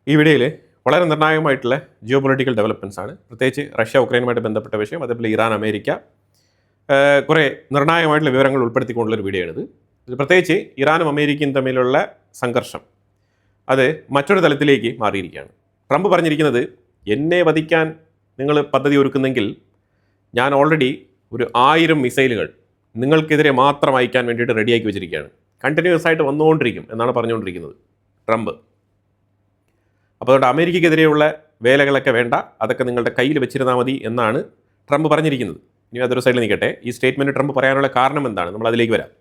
ഈ വീഡിയോയിൽ വളരെ നിർണായകമായിട്ടുള്ള ജിയോ പൊളിറ്റിക്കൽ ഡെവലപ്മെൻറ്റ്സ് ആണ്. പ്രത്യേകിച്ച് റഷ്യ ഉക്രൈനുമായിട്ട് ബന്ധപ്പെട്ട വിഷയം, അതേപോലെ ഇറാൻ അമേരിക്ക കുറേ നിർണായകമായിട്ടുള്ള വിവരങ്ങൾ ഉൾപ്പെടുത്തിക്കൊണ്ടുള്ളൊരു വീഡിയോ ആണിത്. ഇത് പ്രത്യേകിച്ച് ഇറാനും അമേരിക്കയും തമ്മിലുള്ള സംഘർഷം അത് മറ്റൊരു തലത്തിലേക്ക് മാറിയിരിക്കുകയാണ്. ട്രംപ് പറഞ്ഞിരിക്കുന്നത്, എന്നെ വധിക്കാൻ നിങ്ങൾ പദ്ധതി ഒരുക്കുന്നെങ്കിൽ ഞാൻ ഓൾറെഡി ഒരു 1000 മിസൈലുകൾ നിങ്ങൾക്കെതിരെ മാത്രം അയക്കാൻ വേണ്ടിയിട്ട് റെഡിയാക്കി വെച്ചിരിക്കുകയാണ്. കണ്ടിന്യൂസ് ആയിട്ട് വന്നുകൊണ്ടിരിക്കും എന്നാണ് പറഞ്ഞുകൊണ്ടിരിക്കുന്നത് ട്രംപ്. അപ്പോൾ അതുകൊണ്ട് അമേരിക്കയ്ക്കെതിരെയുള്ള വേലകളൊക്കെ വേണ്ട, അതൊക്കെ നിങ്ങളുടെ കയ്യിൽ വെച്ചിരുന്നാൽ മതി എന്നാണ് ട്രംപ് പറഞ്ഞിരിക്കുന്നത്. ഇനി അതൊരു സൈഡിൽ നിൽക്കട്ടെ. ഈ സ്റ്റേറ്റ്മെൻറ്റ് ട്രംപ് പറയാനുള്ള കാരണം എന്താണ്, നമ്മൾ അതിലേക്ക് വരാം.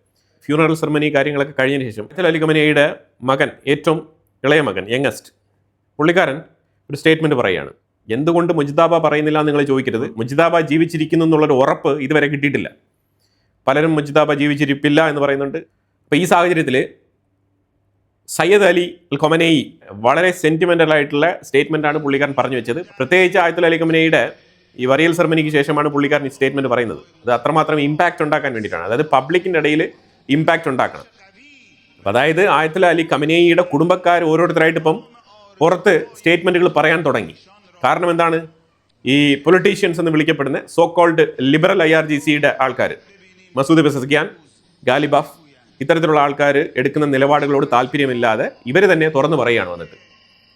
ഫ്യൂണറൽ സെറമണി കാര്യങ്ങളൊക്കെ കഴിഞ്ഞതിന് ശേഷം അലി ഖമനേയിയുടെ മകൻ, ഏറ്റവും ഇളയ മകൻ, യങ്ങസ്റ്റ് പുള്ളിക്കാരൻ ഒരു സ്റ്റേറ്റ്മെൻറ്റ് പറയുകയാണ്. എന്തുകൊണ്ട് മുജ്താബ പറയുന്നില്ല എന്ന് നിങ്ങൾ ചോദിക്കരുത്. മുജ്താബ ജീവിച്ചിരിക്കുന്നു എന്നുള്ളൊരു ഉറപ്പ് ഇതുവരെ കിട്ടിയിട്ടില്ല. പലരും മുജ്താബ ജീവിച്ചിരിപ്പില്ല എന്ന് പറയുന്നുണ്ട്. അപ്പോൾ ഈ സാഹചര്യത്തിൽ സയ്യദ് അലി ഖമനേയി വളരെ സെൻറ്റിമെൻ്റൽ ആയിട്ടുള്ള സ്റ്റേറ്റ്മെൻറ്റാണ് പുള്ളിക്കാരൻ പറഞ്ഞു വെച്ചത്. പ്രത്യേകിച്ച് അലി ഖമനേയിയുടെ ഈ വറിയൽ സെറമണിക്ക് ശേഷമാണ് പുള്ളിക്കാരൻ ഈ സ്റ്റേറ്റ്മെൻറ്റ് പറയുന്നത്. അത് അത്രമാത്രം ഇമ്പാക്റ്റ് ഉണ്ടാക്കാൻ വേണ്ടിയിട്ടാണ്, അതായത് പബ്ലിക്കിൻ്റെ ഇടയിൽ ഇമ്പാക്റ്റ് ഉണ്ടാക്കണം. അതായത് അലി ഖമനേയിയുടെ കുടുംബക്കാർ ഓരോരുത്തരായിട്ട് ഇപ്പം പുറത്ത് സ്റ്റേറ്റ്മെൻറ്റുകൾ പറയാൻ തുടങ്ങി. കാരണം എന്താണ്, ഈ പൊളിറ്റീഷ്യൻസ് എന്ന് വിളിക്കപ്പെടുന്ന സോ കോൾഡ് ലിബറൽ IRGCയുടെ ആൾക്കാർ, മസൂദ് പെസസ്കിയാൻ, ഗാലിബാഫ്, ഇത്തരത്തിലുള്ള ആൾക്കാർ എടുക്കുന്ന നിലപാടുകളോട് താല്പര്യമില്ലാതെ ഇവർ തന്നെ തുറന്നു പറയുകയാണ് വന്നിട്ട്.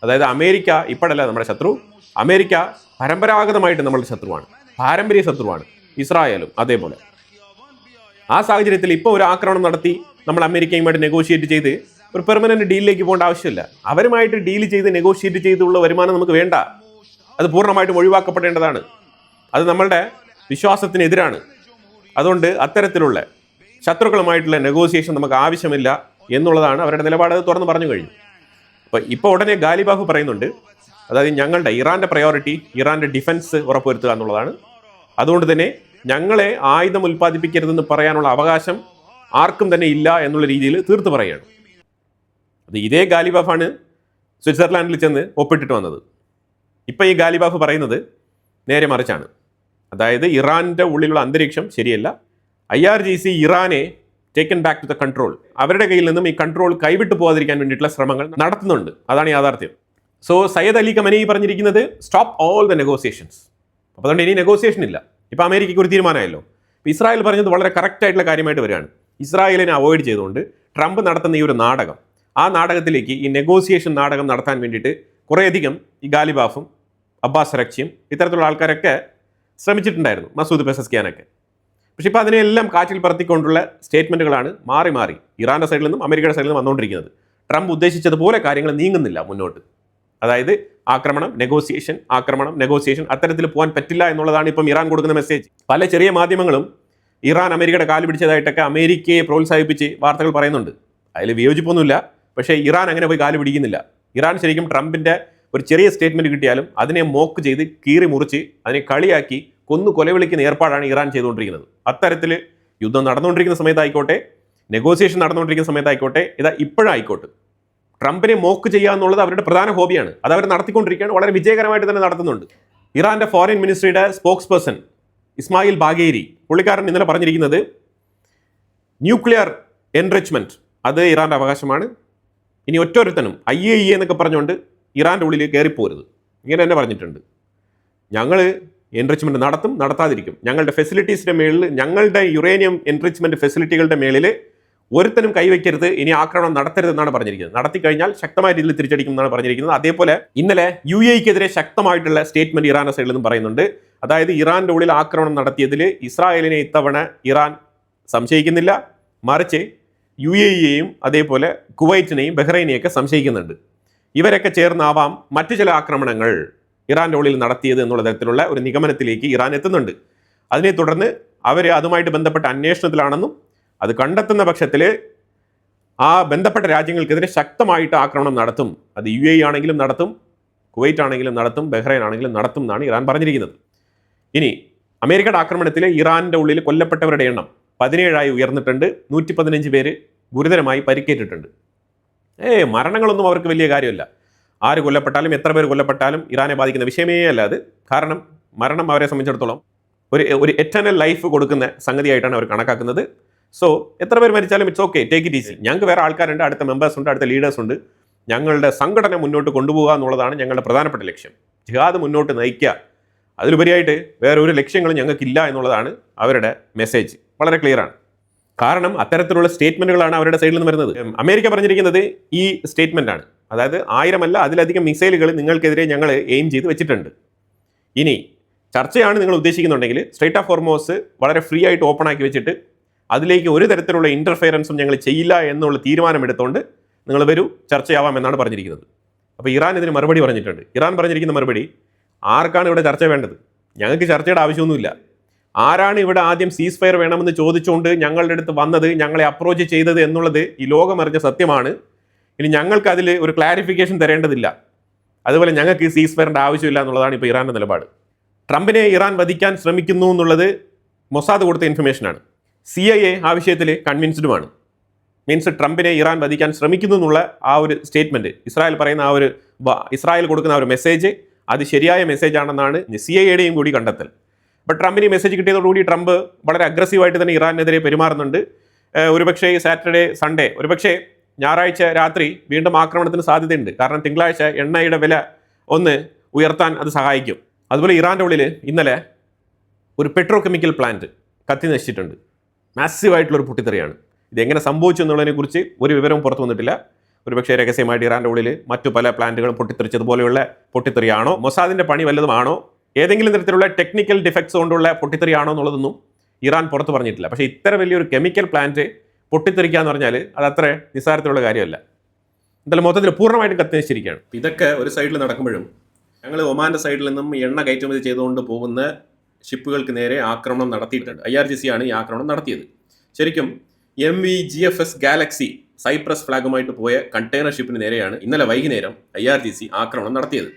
അതായത് അമേരിക്ക ഇപ്പോഴല്ല നമ്മുടെ ശത്രു, അമേരിക്ക പരമ്പരാഗതമായിട്ട് നമ്മളുടെ ശത്രുവാണ്, പാരമ്പര്യ ശത്രുവാണ്. ഇസ്രായേലും അതേപോലെ. ആ സാഹചര്യത്തിൽ ഇപ്പോൾ ഒരു ആക്രമണം നടത്തി നമ്മൾ അമേരിക്കയുമായിട്ട് നെഗോഷിയേറ്റ് ചെയ്ത് ഒരു പെർമനന്റ് ഡീലിലേക്ക് പോകേണ്ട ആവശ്യമില്ല. അവരുമായിട്ട് ഡീൽ ചെയ്ത് നെഗോഷിയേറ്റ് ചെയ്തുള്ള വരുമാനം നമുക്ക് വേണ്ട. അത് പൂർണ്ണമായിട്ടും ഒഴിവാക്കപ്പെടേണ്ടതാണ്. അത് നമ്മളുടെ വിശ്വാസത്തിനെതിരാണ്. അതുകൊണ്ട് അത്തരത്തിലുള്ള ശത്രുക്കളുമായിട്ടുള്ള നെഗോസിയേഷൻ നമുക്ക് ആവശ്യമില്ല എന്നുള്ളതാണ് അവരുടെ നിലപാട്. അത് തുറന്ന് പറഞ്ഞു കഴിഞ്ഞു. ഇപ്പോൾ ഉടനെ ഗാലിബാഫ് പറയുന്നുണ്ട്, അതായത് ഞങ്ങളുടെ ഇറാൻ്റെ പ്രയോറിറ്റി ഇറാൻ്റെ ഡിഫൻസ് ഉറപ്പുവരുത്തുക എന്നുള്ളതാണ്. അതുകൊണ്ട് തന്നെ ഞങ്ങളെ ആയുധം ഉൽപ്പാദിപ്പിക്കരുതെന്ന് പറയാനുള്ള അവകാശം ആർക്കും തന്നെ ഇല്ല എന്നുള്ള രീതിയിൽ തീർത്ത് പറയുകയാണ്. അത് ഇതേ ഗാലിബാഫാണ് സ്വിറ്റ്സർലാൻഡിൽ ചെന്ന് ഒപ്പിട്ടിട്ട് വന്നത്. ഇപ്പം ഈ ഗാലിബാഫ് പറയുന്നത് നേരെ മറിച്ചാണ്. അതായത് ഇറാൻ്റെ ഉള്ളിലുള്ള അന്തരീക്ഷം ശരിയല്ല. IRGC ഇറാനെ taken back to the control, അവരുടെ കയ്യിൽ നിന്നും ഈ കൺട്രോൾ കൈവിട്ടു പോകാതിരിക്കാൻ വേണ്ടിയിട്ടുള്ള ശ്രമങ്ങൾ നടത്തുന്നുണ്ട്. അതാണ് യാഥാർത്ഥ്യം. സോ സയ്യദ് അലി ഖമനേയി പറഞ്ഞിരിക്കുന്നത്, സ്റ്റോപ്പ് ഓൾ ദ നെഗോസിയേഷൻസ്. അപ്പോൾ അതുകൊണ്ട് ഇനി നെഗോസിയേഷൻ ഇല്ല. ഇപ്പോൾ അമേരിക്കയ്ക്ക് ഒരു തീരുമാനമായല്ലോ. ഇപ്പോൾ ഇസ്രായേൽ പറഞ്ഞത് വളരെ കറക്റ്റ് ആയിട്ടുള്ള കാര്യമായിട്ട് വരികയാണ്. ഇസ്രായേലിനെ അവോയ്ഡ് ചെയ്തുകൊണ്ട് ട്രംപ് നടത്തുന്ന ഈ ഒരു നാടകം, ആ നാടകത്തിലേക്ക് ഈ നെഗോസിയേഷൻ നാടകം നടത്താൻ വേണ്ടിയിട്ട് കുറേയധികം ഈ ഗാലിബാഫും അബ്ബാസ് അരക്ചിയും ഇത്തരത്തിലുള്ള ആൾക്കാരൊക്കെ ശ്രമിച്ചിട്ടുണ്ടായിരുന്നു, മസൂദ് പെസസ്കിയാനൊക്കെ. പക്ഷേ ഇപ്പോൾ അതിനെല്ലാം കാറ്റിൽ പറത്തിക്കൊണ്ടുള്ള സ്റ്റേറ്റ്മെൻറ്റുകളാണ് മാറി മാറി ഇറാൻ്റെ സൈഡിൽ നിന്നും അമേരിക്കയുടെ സൈഡിൽ നിന്നും വന്നുകൊണ്ടിരിക്കുന്നത്. ട്രംപ് ഉദ്ദേശിച്ചതുപോലെ കാര്യങ്ങൾ നീങ്ങുന്നില്ല മുന്നോട്ട്. അതായത് ആക്രമണം, നെഗോസിയേഷൻ, ആക്രമണം, നെഗോസിയേഷൻ, അത്തരത്തിൽ പോകാൻ പറ്റില്ല എന്നുള്ളതാണ് ഇപ്പം ഇറാൻ കൊടുക്കുന്ന മെസ്സേജ്. പല ചെറിയ മാധ്യമങ്ങളും ഇറാൻ അമേരിക്കയുടെ കാല് പിടിച്ചതായിട്ടൊക്കെ അമേരിക്കയെ പ്രോത്സാഹിപ്പിച്ച് വാർത്തകൾ പറയുന്നുണ്ട്. അതിൽ വിയോജിപ്പൊന്നുമില്ല. പക്ഷേ ഇറാൻ അങ്ങനെ പോയി കാല് പിടിക്കുന്നില്ല. ഇറാൻ ശരിക്കും ട്രംപിൻ്റെ ഒരു ചെറിയ സ്റ്റേറ്റ്മെൻറ്റ് കിട്ടിയാലും അതിനെ മോക്ക് ചെയ്ത് കീറി മുറിച്ച് അതിനെ കളിയാക്കി കൊന്നു കൊലവിളിക്കുന്ന ഏർപ്പാടാണ് ഇറാൻ ചെയ്തുകൊണ്ടിരിക്കുന്നത്. അത്തരത്തിൽ യുദ്ധം നടന്നുകൊണ്ടിരിക്കുന്ന സമയത്തായിക്കോട്ടെ, നെഗോസിയേഷൻ നടന്നുകൊണ്ടിരിക്കുന്ന സമയത്തായിക്കോട്ടെ, ഇതാ ഇപ്പോഴായിക്കോട്ടെ, ട്രംപിനെ മോക്ക് ചെയ്യുക എന്നുള്ളത് അവരുടെ പ്രധാന ഹോബിയാണ്. അത് അവർ നടത്തിക്കൊണ്ടിരിക്കുകയാണ്, വളരെ വിജയകരമായിട്ട് തന്നെ നടത്തുന്നുണ്ട്. ഇറാൻ്റെ ഫോറിൻ മിനിസ്ട്രിയുടെ സ്പോക്സ് പേഴ്സൺ ഇസ്മായിൽ ബാഗേരി, പുള്ളിക്കാരൻ ഇന്നലെ പറഞ്ഞിരിക്കുന്നത്, ന്യൂക്ലിയർ എൻറിച്ച്മെൻറ്റ് അത് ഇറാൻ്റെ അവകാശമാണ്. ഇനി ഒറ്റൊരുത്തനും IAEA എന്നൊക്കെ പറഞ്ഞുകൊണ്ട് ഇറാൻ്റെ ഉള്ളിൽ കയറിപ്പോരുത്, ഇങ്ങനെ തന്നെ പറഞ്ഞിട്ടുണ്ട്. ഞങ്ങൾ എൻറിച്ച്മെൻറ്റ് നടത്തും, നടത്താതിരിക്കും. ഞങ്ങളുടെ ഫെസിലിറ്റീസിൻ്റെ മേളിൽ, ഞങ്ങളുടെ യുറേനിയം എൻറിച്ച്മെൻറ്റ് ഫെസിലിറ്റികളുടെ മേളിൽ ഒരുത്തനും കൈവയ്ക്കരുത്, ഇനി ആക്രമണം നടത്തരുതെന്നാണ് പറഞ്ഞിരിക്കുന്നത്. നടത്തിക്കഴിഞ്ഞാൽ ശക്തമായ രീതിയിൽ തിരിച്ചടിക്കും എന്നാണ് പറഞ്ഞിരിക്കുന്നത്. അതേപോലെ ഇന്നലെ UAEക്കെതിരെ ശക്തമായിട്ടുള്ള സ്റ്റേറ്റ്മെൻറ്റ് ഇറാൻ്റെ സൈഡിൽ നിന്നും പറയുന്നുണ്ട്. അതായത് ഇറാൻ്റെ ഉള്ളിൽ ആക്രമണം നടത്തിയതിൽ ഇസ്രായേലിനെ ഇത്തവണ ഇറാൻ സംശയിക്കുന്നില്ല, മറിച്ച് UAEയെയും അതേപോലെ കുവൈറ്റിനെയും ബഹ്റൈനെയൊക്കെ സംശയിക്കുന്നുണ്ട്. ഇവരൊക്കെ ചേർന്നാവാം മറ്റു ചില ആക്രമണങ്ങൾ ഇറാൻ്റെ ഉള്ളിൽ നടത്തിയത് എന്നുള്ള തരത്തിലുള്ള ഒരു നിഗമനത്തിലേക്ക് ഇറാൻ എത്തുന്നുണ്ട്. അതിനെ തുടർന്ന് അവർ അതുമായിട്ട് ബന്ധപ്പെട്ട അന്വേഷണത്തിലാണെന്നും അത് കണ്ടെത്തുന്ന പക്ഷത്തിൽ ആ ബന്ധപ്പെട്ട രാജ്യങ്ങൾക്കെതിരെ ശക്തമായിട്ട് ആക്രമണം നടത്തും. അത് UAE ആണെങ്കിലും നടത്തും, കുവൈറ്റ് ആണെങ്കിലും നടത്തും, ബഹ്റൈൻ ആണെങ്കിലും നടത്തും എന്നാണ് ഇറാൻ പറഞ്ഞിരിക്കുന്നത്. ഇനി അമേരിക്കയുടെ ആക്രമണത്തിൽ ഇറാൻ്റെ ഉള്ളിൽ കൊല്ലപ്പെട്ടവരുടെ എണ്ണം 17ആയി ഉയർന്നിട്ടുണ്ട്. 115 പേര് ഗുരുതരമായി പരിക്കേറ്റിട്ടുണ്ട്. മരണങ്ങളൊന്നും അവർക്ക് വലിയ കാര്യമല്ല. ആര് കൊല്ലപ്പെട്ടാലും എത്ര പേര് കൊല്ലപ്പെട്ടാലും ഇറാനെ ബാധിക്കുന്ന വിഷയമേ അല്ല അത്. കാരണം മരണം അവരെ സംബന്ധിച്ചിടത്തോളം ഒരു എറ്റർണൽ ലൈഫ് കൊടുക്കുന്ന സംഗതിയായിട്ടാണ് അവർ കണക്കാക്കുന്നത്. സോ എത്ര പേര് മരിച്ചാലും it's okay, take it easy. ഞങ്ങൾക്ക് വേറെ ആൾക്കാരുണ്ട്, അടുത്ത മെമ്പേഴ്സ് ഉണ്ട്, അടുത്ത ലീഡേഴ്സ് ഉണ്ട്, ഞങ്ങളുടെ സംഘടന മുന്നോട്ട് കൊണ്ടുപോകുക എന്നുള്ളതാണ് ഞങ്ങളുടെ പ്രധാനപ്പെട്ട ലക്ഷ്യം. ജിഹാദ് മുന്നോട്ട് നയിക്കുക, അതിലുപരിയായിട്ട് വേറെ ഒരു ലക്ഷ്യങ്ങളും ഞങ്ങൾക്കില്ല എന്നുള്ളതാണ് അവരുടെ മെസ്സേജ്. വളരെ ക്ലിയറാണ്. കാരണം അത്തരത്തിലുള്ള സ്റ്റേറ്റ്മെൻറ്റുകളാണ് അവരുടെ സൈഡിൽ നിന്ന് വരുന്നത്. അമേരിക്ക പറഞ്ഞിരിക്കുന്നത് ഈ സ്റ്റേറ്റ്മെൻ്റ് ആണ്, അതായത് 1000 അല്ല അതിലധികം മിസൈലുകൾ നിങ്ങൾക്കെതിരെ ഞങ്ങൾ എയിം ചെയ്ത് വെച്ചിട്ടുണ്ട്. ഇനി ചർച്ചയാണ് നിങ്ങൾ ഉദ്ദേശിക്കുന്നുണ്ടെങ്കിൽ സ്ട്രൈറ്റ് ഓഫ് ഹോർമോസ് വളരെ ഫ്രീ ആയിട്ട് ഓപ്പൺ ആക്കി വെച്ചിട്ട് അതിലേക്ക് ഒരു തരത്തിലുള്ള ഇൻ്റർഫിയറൻസും ഞങ്ങൾ ചെയ്യില്ല എന്നുള്ള തീരുമാനമെടുത്തുകൊണ്ട് നിങ്ങൾ വരൂ, ചർച്ചയാവാം എന്നാണ് പറഞ്ഞിരിക്കുന്നത്. അപ്പോൾ ഇറാൻ ഇതിന് മറുപടി പറഞ്ഞിട്ടുണ്ട്. ഇറാൻ പറഞ്ഞിരിക്കുന്ന മറുപടി, ആർക്കാണ് ഇവിടെ ചർച്ച വേണ്ടത്? ഞങ്ങൾക്ക് ചർച്ചയുടെ ആവശ്യമൊന്നുമില്ല. ആരാണ് ഇവിടെ ആദ്യം സീസ് ഫയർ വേണമെന്ന് ചോദിച്ചുകൊണ്ട് ഞങ്ങളുടെ അടുത്ത് വന്നത്, ഞങ്ങളെ അപ്രോച്ച് ചെയ്തത് എന്നുള്ളത് ഈ ലോകമറിഞ്ഞ സത്യമാണ്. ഇനി ഞങ്ങൾക്ക് അതിൽ ഒരു ക്ലാരിഫിക്കേഷൻ തരേണ്ടതില്ല. അതുപോലെ ഞങ്ങൾക്ക് ഈ സീസ് ഫയറിൻ്റെ ആവശ്യമില്ല എന്നുള്ളതാണ് ഇപ്പോൾ ഇറാൻ്റെ നിലപാട്. ട്രംപിനെ ഇറാൻ വധിക്കാൻ ശ്രമിക്കുന്നു എന്നുള്ളത് മൊസാദ് കൊടുത്ത ഇൻഫർമേഷനാണ്. CIA ആ വിഷയത്തിൽ കൺവിൻസ്ഡുമാണ്. മീൻസ് ട്രംപിനെ ഇറാൻ വധിക്കാൻ ശ്രമിക്കുന്നു എന്നുള്ള ആ ഒരു സ്റ്റേറ്റ്മെൻറ്റ്, ഇസ്രായേൽ പറയുന്ന ആ ഒരു ഇസ്രായേൽ കൊടുക്കുന്ന ആ ഒരു മെസ്സേജ്, അത് ശരിയായ മെസ്സേജ് ആണെന്നാണ് CIA കൂടി കണ്ടെത്തൽ. ബട്ട് ട്രംപിന് ഈ മെസ്സേജ് കിട്ടിയതോടുകൂടി ട്രംപ് വളരെ അഗ്രസീവായിട്ട് തന്നെ ഇറാനെതിരെ പെരുമാറുന്നുണ്ട്. ഒരുപക്ഷേ സാറ്റർഡേ സൺഡേ, ഒരുപക്ഷേ ഞായറാഴ്ച രാത്രി വീണ്ടും ആക്രമണത്തിന് സാധ്യതയുണ്ട്. കാരണം തിങ്കളാഴ്ച എണ്ണയുടെ വില ഒന്ന് ഉയർത്താൻ അത് സഹായിക്കും. അതുപോലെ ഇറാൻ്റെ ഉള്ളിൽ ഇന്നലെ ഒരു പെട്രോ കെമിക്കൽ പ്ലാന്റ് കത്തി നശിച്ചിട്ടുണ്ട്. മാസീവായിട്ടുള്ളൊരു പൊട്ടിത്തെറിയാണ്. ഇതെങ്ങനെ സംഭവിച്ചു എന്നുള്ളതിനെക്കുറിച്ച് ഒരു വിവരവും പുറത്തു വന്നിട്ടില്ല. ഒരുപക്ഷേ രഹസ്യമായിട്ട് ഇറാൻ്റെ ഉള്ളിൽ മറ്റു പല പ്ലാന്റുകളും പൊട്ടിത്തെറിച്ചതുപോലെയുള്ള പൊട്ടിത്തെറിയാണോ, മൊസാദിൻ്റെ പണി വല്ലതുമാണോ, ഏതെങ്കിലും തരത്തിലുള്ള ടെക്നിക്കൽ ഡിഫക്ട്സ് കൊണ്ടുള്ള പൊട്ടിത്തെറിയാണോ എന്നുള്ളതൊന്നും ഇറാൻ പുറത്ത് പറഞ്ഞിട്ടില്ല. പക്ഷേ ഇത്ര വലിയൊരു കെമിക്കൽ പ്ലാന്റ് പൊട്ടിത്തെറിക്കുക എന്ന് പറഞ്ഞാൽ അത് അത്ര നിസ്സാരത്തിലുള്ള കാര്യമല്ല. എന്തായാലും മൊത്തത്തിൽ പൂർണ്ണമായിട്ടും കത്തി നശിച്ചിരിക്കുകയാണ്. ഇതൊക്കെ ഒരു സൈഡിൽ നടക്കുമ്പോഴും ഞങ്ങൾ ഒമാൻ്റെ സൈഡിൽ നിന്നും എണ്ണ കയറ്റുമതി ചെയ്തുകൊണ്ട് പോകുന്ന ഷിപ്പുകൾക്ക് നേരെ ആക്രമണം നടത്തിയിട്ടുണ്ട്. IRGC ആണ് ഈ ആക്രമണം നടത്തിയത്. ശരിക്കും MV GFS ഗാലക്സി സൈപ്രസ് ഫ്ലാഗുമായിട്ട് പോയ കണ്ടെയ്നർ ഷിപ്പിന് നേരെയാണ് ഇന്നലെ വൈകുന്നേരം IRGC ആക്രമണം നടത്തിയത്.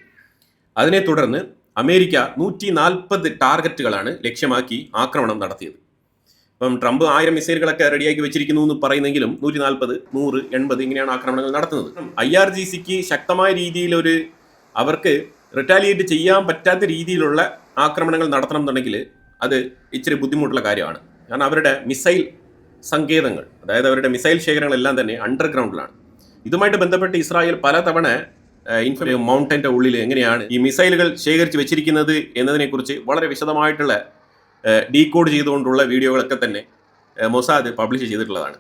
അതിനെ തുടർന്ന് അമേരിക്ക 140 ടാർഗറ്റുകളാണ് ലക്ഷ്യമാക്കി ആക്രമണം നടത്തിയത്. അപ്പം ട്രംപ് 1000 മിസൈലുകളൊക്കെ റെഡിയാക്കി വെച്ചിരിക്കുന്നു എന്ന് പറയുന്നെങ്കിലും 140, 100, 80 ഇങ്ങനെയാണ് ആക്രമണങ്ങൾ നടത്തുന്നത്. IRGCക്ക് ശക്തമായ രീതിയിൽ അവർക്ക് റിറ്റാലിയേറ്റ് ചെയ്യാൻ പറ്റാത്ത രീതിയിലുള്ള ആക്രമണങ്ങൾ നടത്തണം എന്നുണ്ടെങ്കിൽ അത് ഇച്ചിരി ബുദ്ധിമുട്ടുള്ള കാര്യമാണ്. കാരണം അവരുടെ മിസൈൽ സങ്കേതങ്ങൾ, അതായത് അവരുടെ മിസൈൽ ശേഖരങ്ങളെല്ലാം തന്നെ അണ്ടർഗ്രൗണ്ടിലാണ്. ഇതുമായിട്ട് ബന്ധപ്പെട്ട് ഇസ്രായേൽ പലതവണ മൗണ്ടൻ്റെ ഉള്ളിൽ എങ്ങനെയാണ് ഈ മിസൈലുകൾ ശേഖരിച്ച് വെച്ചിരിക്കുന്നത് എന്നതിനെക്കുറിച്ച് വളരെ വിശദമായിട്ടുള്ള ഡീകോഡ് ചെയ്തുകൊണ്ടുള്ള വീഡിയോകളൊക്കെ തന്നെ മൊസാദ് പബ്ലിഷ് ചെയ്തിട്ടുള്ളതാണ്.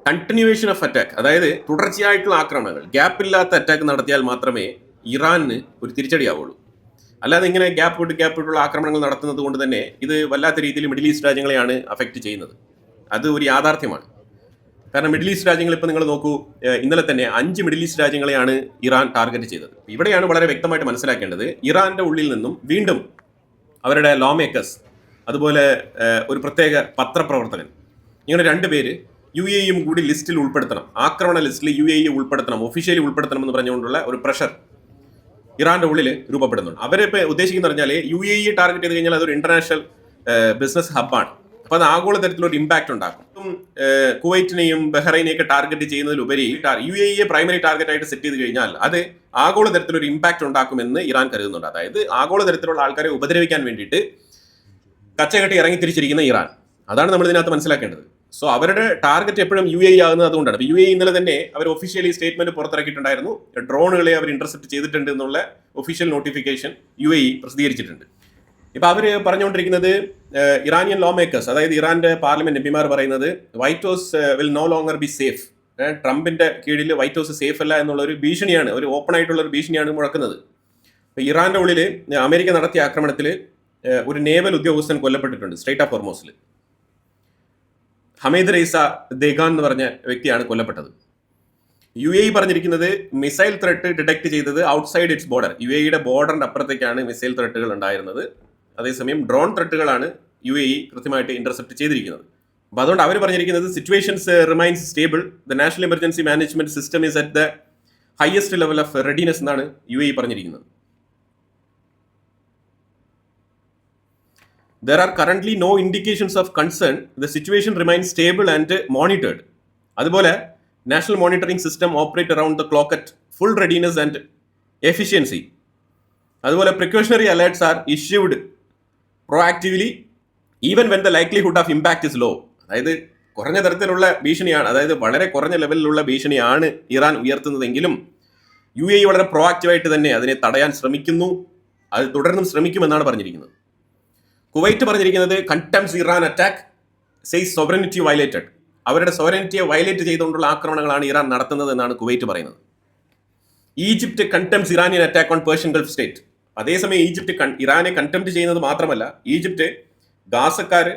കണ്ടിന്യൂവേഷൻ ഓഫ് അറ്റാക്ക്, അതായത് തുടർച്ചയായിട്ടുള്ള ആക്രമണങ്ങൾ, ഗ്യാപ്പില്ലാത്ത അറ്റാക്ക് നടത്തിയാൽ മാത്രമേ ഇറാനിന് ഒരു തിരിച്ചടിയാവുള്ളൂ. അല്ലാതെ ഇങ്ങനെ ഗ്യാപ്പ് വിട്ടുള്ള ആക്രമണങ്ങൾ നടത്തുന്നത് കൊണ്ട് തന്നെ ഇത് വല്ലാത്ത രീതിയിൽ മിഡിൽ ഈസ്റ്റ് രാജ്യങ്ങളെയാണ് അഫക്റ്റ് ചെയ്യുന്നത്. അത് ഒരു യാഥാർത്ഥ്യമാണ്. കാരണം മിഡിൽ ഈസ്റ്റ് രാജ്യങ്ങൾ ഇപ്പോൾ നിങ്ങൾ നോക്കൂ, ഇന്നലെ തന്നെ 5 മിഡിൽ ഈസ്റ്റ് രാജ്യങ്ങളെയാണ് ഇറാൻ ടാർഗറ്റ് ചെയ്തത്. ഇവിടെയാണ് വളരെ വ്യക്തമായിട്ട് മനസ്സിലാക്കേണ്ടത്, ഇറാൻ്റെ ഉള്ളിൽ നിന്നും വീണ്ടും അവരുടെ ലോ മേക്കേഴ്സ്, അതുപോലെ ഒരു പ്രത്യേക പത്രപ്രവർത്തകൻ, ഇങ്ങനെ 2 പേര് UAE കൂടി ലിസ്റ്റിൽ ഉൾപ്പെടുത്തണം, ആക്രമണ ലിസ്റ്റിൽ UAE ഉൾപ്പെടുത്തണം, ഒഫീഷ്യലി ഉൾപ്പെടുത്തണം എന്ന് പറഞ്ഞുകൊണ്ടുള്ള ഒരു പ്രഷർ ഇറാൻ്റെ ഉള്ളിൽ രൂപപ്പെടുന്നുണ്ട്. അവരിപ്പോൾ ഉദ്ദേശിക്കുന്ന പറഞ്ഞാൽ UAE ടാർഗറ്റ് ചെയ്ത് കഴിഞ്ഞാൽ അതൊരു ഇന്റർനാഷണൽ ബിസിനസ് ഹബ്ബാണ്. അപ്പോൾ അത് ആഗോള തരത്തിലൊരു ഇമ്പാക്റ്റ് ഉണ്ടാക്കും. കുവൈറ്റിനെയും ബഹ്റൈനെയൊക്കെ ടാർഗറ്റ് ചെയ്യുന്നതിലുപരി UAE പ്രൈമറി ടാർഗറ്റ് ആയിട്ട് സെറ്റ് ചെയ്ത് കഴിഞ്ഞാൽ അത് ആഗോള തരത്തിലൊരു ഇമ്പാക്റ്റ് ഉണ്ടാക്കുമെന്ന് ഇറാൻ കരുതുന്നുണ്ട്. അതായത് ആഗോള തരത്തിലുള്ള ആൾക്കാരെ ഉപദ്രവിക്കാൻ വേണ്ടിയിട്ട് കച്ചകെട്ടി ഇറങ്ങി തിരിച്ചിരിക്കുന്ന ഇറാൻ, അതാണ് നമ്മൾ ഇതിനകത്ത് മനസ്സിലാക്കേണ്ടത്. സോ അവരുടെ ടാർഗറ്റ് എപ്പോഴും UAE ആകുന്നത് അതുകൊണ്ടാണ്. അപ്പോൾ UAE ഇന്നലെ തന്നെ അവർ ഒഫീഷ്യലി സ്റ്റേറ്റ്മെന്റ് പുറത്തിറക്കിയിട്ടുണ്ടായിരുന്നു. ഡ്രോണുകളെ അവർ ഇന്റർസെപ്റ്റ് ചെയ്തിട്ടുണ്ട് എന്നുള്ള ഒഫീഷ്യൽ നോട്ടിഫിക്കേഷൻ UAE പ്രസിദ്ധീകരിച്ചിട്ടുണ്ട്. ഇപ്പോൾ അവർ പറഞ്ഞുകൊണ്ടിരിക്കുന്നത് ഇറാനിയൻ ലോ മേക്കേഴ്സ്, അതായത് ഇറാന്റെ പാർലമെന്റ് എംപിമാർ പറയുന്നത് white house will no longer be safe. ട്രംപിന്റെ കീഴിൽ വൈറ്റ് ഹൗസ് സേഫ് അല്ല എന്നുള്ള ഒരു ഭീഷണിയാണ്, ഒരു ഓപ്പൺ ആയിട്ടുള്ള ഒരു ഭീഷണിയാണ് മുഴക്കുന്നത്. ഇപ്പോൾ ഇറാന്റെ ഉള്ളിൽ അമേരിക്ക നടത്തിയ ആക്രമണത്തിൽ ഒരു നേവൽ ഉദ്യോഗസ്ഥൻ കൊല്ലപ്പെട്ടിട്ടുണ്ട് സ്ട്രൈറ്റ് ഓഫ് ഹോർമോസിൽ. ഹമീദ് റൈസ ദേഗാൻ എന്ന് പറഞ്ഞ വ്യക്തിയാണ് കൊല്ലപ്പെട്ടത്. UAE പറഞ്ഞിരിക്കുന്നത് മിസൈൽ ത്രെട്ട് ഡിറ്റക്ട് ചെയ്തത് ഔട്ട്സൈഡ് ഇറ്റ്സ് ബോർഡർ, UAEയുടെ ബോർഡറിന്റെ അപ്പുറത്തേക്കാണ് മിസൈൽ ത്രെട്ടുകൾ ഉണ്ടായിരുന്നത്. അതേസമയം ഡ്രോൺ ത്രെട്ടുകളാണ് UAE കൃത്യമായിട്ട് ഇന്റർസെപ്റ്റ് ചെയ്തിരിക്കുന്നത്. അപ്പോൾ അതുകൊണ്ട് അവർ പറഞ്ഞിരിക്കുന്നത് situations remains stable, the national emergency management system is at the highest level of readiness എന്നാണ് UAE പറഞ്ഞിരിക്കുന്നത്. There are currently no indications of concern. The situation remains stable and monitored. അതുപോലെ national monitoring system operate around the clock at full readiness and efficiency. അതുപോലെ precautionary alerts are issued proactively even when the likelihood of impact is low. അതായത് കുറഞ്ഞ തരത്തിലുള്ള ഭീഷണിയാണ്, അതായത് വളരെ കുറഞ്ഞ ലെവലിലുള്ള ഭീഷണിയാണ് ഇറാൻ ഉയർത്തുന്നതെങ്കിലും UAE വളരെ പ്രൊആക്റ്റീവായിട്ട് തന്നെ അതിനെ തടയാൻ ശ്രമിക്കുന്നു, അത് തുടർന്നും ശ്രമിക്കുമെന്നാണ് പറഞ്ഞിരിക്കുന്നത്. കുവൈറ്റ് പറഞ്ഞിരിക്കുന്നത് condemns Iran attack says sovereignty violated, അവരുടെ സോവറിനിറ്റിയെ വയലേറ്റ് ചെയ്തുകൊണ്ടുള്ള ആക്രമണങ്ങളാണ് ഇറാൻ നടത്തുന്നത് എന്നാണ് കുവൈറ്റ് പറയുന്നത്. Egypt condemns Iranian attack on Persian Gulf state. അതേസമയം ഈജിപ്റ്റ് ഇറാനെ കണ്ടംപ്റ്റ് ചെയ്യുന്നത് മാത്രമല്ല, ഈജിപ്റ്റ് ഗാസക്കാർ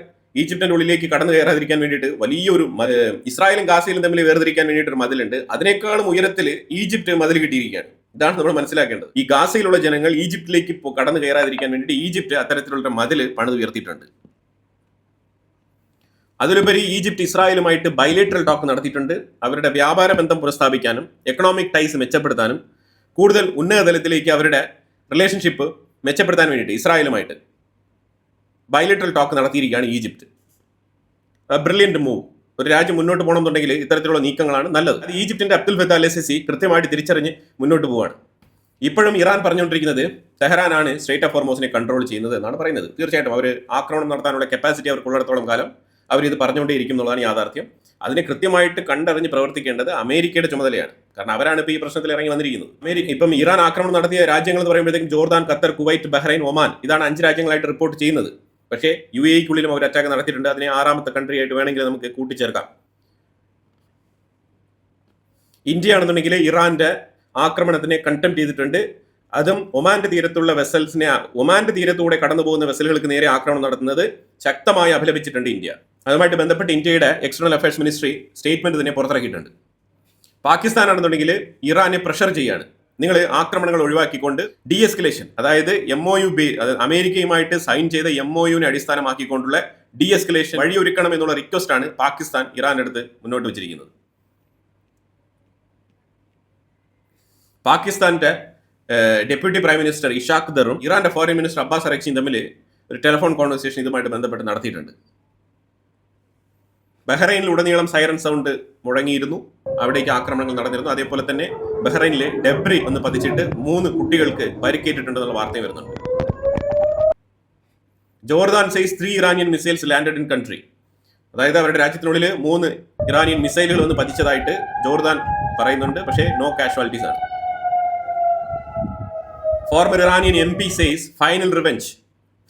ഈജിപ്തിന്റെ ഉള്ളിലേക്ക് കടന്നു കയറാതിരിക്കാൻ വേണ്ടിയിട്ട് വലിയൊരു ഇസ്രായേലും ഗാസയിലും തമ്മിൽ വേർതിരിക്കാൻ വേണ്ടിയിട്ട് ഒരു മതിലുണ്ട്. അതിനേക്കാളും ഉയരത്തിൽ ഈജിപ്റ്റ് മതിൽ കിട്ടിയിരിക്കുകയാണ്. ഇതാണ് നമ്മൾ മനസ്സിലാക്കേണ്ടത്. ഈ ഗാസയിലുള്ള ജനങ്ങൾ ഈജിപ്തിലേക്ക് കടന്നു കയറാതിരിക്കാൻ വേണ്ടിയിട്ട് ഈജിപ്റ്റ് അത്തരത്തിലുള്ള മതിൽ പണിതുയർത്തിയിട്ടുണ്ട്. അതിലുപരി ഈജിപ്റ്റ് ഇസ്രായേലുമായിട്ട് ബൈലേറ്ററൽ ടോക്ക് നടത്തിയിട്ടുണ്ട്. അവരുടെ വ്യാപാര ബന്ധം പുനഃസ്ഥാപിക്കാനും എക്കണോമിക് ടൈസ് മെച്ചപ്പെടുത്താനും കൂടുതൽ ഉന്നത തലത്തിലേക്ക് അവരുടെ റിലേഷൻഷിപ്പ് മെച്ചപ്പെടുത്താൻ വേണ്ടിയിട്ട് ഇസ്രായേലുമായിട്ട് ബൈലേറ്ററൽ ടോക്ക് നടത്തിയിരിക്കുകയാണ് ഈജിപ്റ്റ്. Brilliant move. ഒരു രാജ്യം മുന്നോട്ട് പോകണമെന്നുണ്ടെങ്കിൽ ഇത്തരത്തിലുള്ള നീക്കങ്ങളാണ് നല്ലത്. അത് ഈജിപ്തിന്റെ അബ്ദുൽ ഫത്താഹ് അൽ സിസി കൃത്യമായിട്ട് തിരിച്ചറിഞ്ഞ് മുന്നോട്ട് പോവുകയാണ്. ഇപ്പോഴും ഇറാൻ പറഞ്ഞുകൊണ്ടിരിക്കുന്നത് ടെഹ്റാനാണ് സ്ട്രേറ്റ് ഓഫ് ഹോർമൂസിനെ കൺട്രോൾ ചെയ്യുന്നത് എന്നാണ് പറയുന്നത്. തീർച്ചയായിട്ടും അവർ ആക്രമണം നടത്താനുള്ള കപ്പാസിറ്റി അവർക്കുള്ളിടത്തോളം കാലം അവരിത് പറഞ്ഞുകൊണ്ടേയിരിക്കും എന്നുള്ളതാണ് യാഥാർത്ഥ്യം. അതിനെ കൃത്യമായിട്ട് കണ്ടറിഞ്ഞ് പ്രവർത്തിക്കേണ്ടത് അമേരിക്കയുടെ ചുമതലയാണ്. കാരണം അവരാണ് ഇപ്പോൾ ഈ പ്രശ്നത്തിൽ ഇറങ്ങി വന്നിരിക്കുന്നത്. ഇപ്പം ഇറാൻ ആക്രമണം നടത്തിയ രാജ്യങ്ങൾ എന്ന് പറയുമ്പോഴത്തേക്കും Jordan, Qatar, Kuwait, Bahrain, Oman, ഇതാണ് 5 രാജ്യങ്ങളായിട്ട് റിപ്പോർട്ട് ചെയ്യുന്നത്. പക്ഷേ UAEക്കുള്ളിലും അവർ അറ്റാക്ക് നടത്തിയിട്ടുണ്ട്. അതിനെ 6ാമത്തെ കൺട്രി ആയിട്ട് വേണമെങ്കിൽ നമുക്ക് കൂട്ടിച്ചേർക്കാം. ഇന്ത്യ ആണെന്നുണ്ടെങ്കിൽ ഇറാന്റെ ആക്രമണത്തിനെ കണ്ടംപ്റ്റ് ചെയ്തിട്ടുണ്ട്. അതും ഒമാന്റെ തീരത്തുള്ള വെസൽസിനെ, ഒമാന്റെ തീരത്തൂടെ കടന്നു പോകുന്ന വെസലുകൾക്ക് നേരെ ആക്രമണം നടത്തുന്നത് ശക്തമായി അപലപിച്ചിട്ടുണ്ട് ഇന്ത്യ. അതുമായിട്ട് ബന്ധപ്പെട്ട് ഇന്ത്യയുടെ എക്സ്റ്റേണൽ അഫയേഴ്സ് മിനിസ്ട്രി സ്റ്റേറ്റ്മെന്റ് തന്നെ പുറത്തിറക്കിയിട്ടുണ്ട്. പാകിസ്ഥാൻ ആണെന്നുണ്ടെങ്കിൽ ഇറാനെ പ്രഷർ ചെയ്യാണ്, നിങ്ങൾ ആക്രമണങ്ങൾ ഒഴിവാക്കിക്കൊണ്ട് എസ്കലേഷൻ, അതായത് MOU അമേരിക്കയുമായിട്ട് സൈൻ ചെയ്ത MOUവിനെ അടിസ്ഥാനമാക്കിക്കൊണ്ടുള്ള എസ്കലേഷൻ വഴിയൊരുക്കണം എന്നുള്ള റിക്വസ്റ്റ് ആണ് പാകിസ്ഥാൻ ഇറാന്റെ അടുത്ത് മുന്നോട്ട് വെച്ചിരിക്കുന്നത്. പാകിസ്ഥാന്റെ ഡെപ്യൂട്ടി പ്രൈം മിനിസ്റ്റർ ഇഷാഖ് ദറും ഇറാന്റെ ഫോറിൻ മിനിസ്റ്റർ അബ്ബാസ് അറക്ചിയും തമ്മിൽ ഒരു ടെലിഫോൺ കോൺവെർസേഷൻ ഇതുമായിട്ട് ബന്ധപ്പെട്ട് നടത്തിയിട്ടുണ്ട്. ബഹ്റൈനിൽ ഉടനീളം സൈറൻ സൗണ്ട് മുഴങ്ങിയിരുന്നു, അവിടേക്ക് ആക്രമണങ്ങൾ നടന്നിരുന്നു. അതേപോലെ തന്നെ ബഹ്റൈനിലെ ഡെബ്രി ഒന്ന് പതിച്ചിട്ട് 3 കുട്ടികൾക്ക് പരിക്കേറ്റിട്ടുണ്ടെന്നുള്ള വാർത്തയും വരുന്നുണ്ട്. Jordan says 3 Iranian missiles landed in country, അതായത് അവരുടെ രാജ്യത്തിനുള്ളിൽ 3 ഇറാനിയൻ മിസൈലുകൾ ഒന്ന് പതിച്ചതായിട്ട് ജോർദാൻ പറയുന്നുണ്ട്. പക്ഷേ നോ കാഷ്വാലിറ്റീസ് ആണ്. Former Iranian MP says final revenge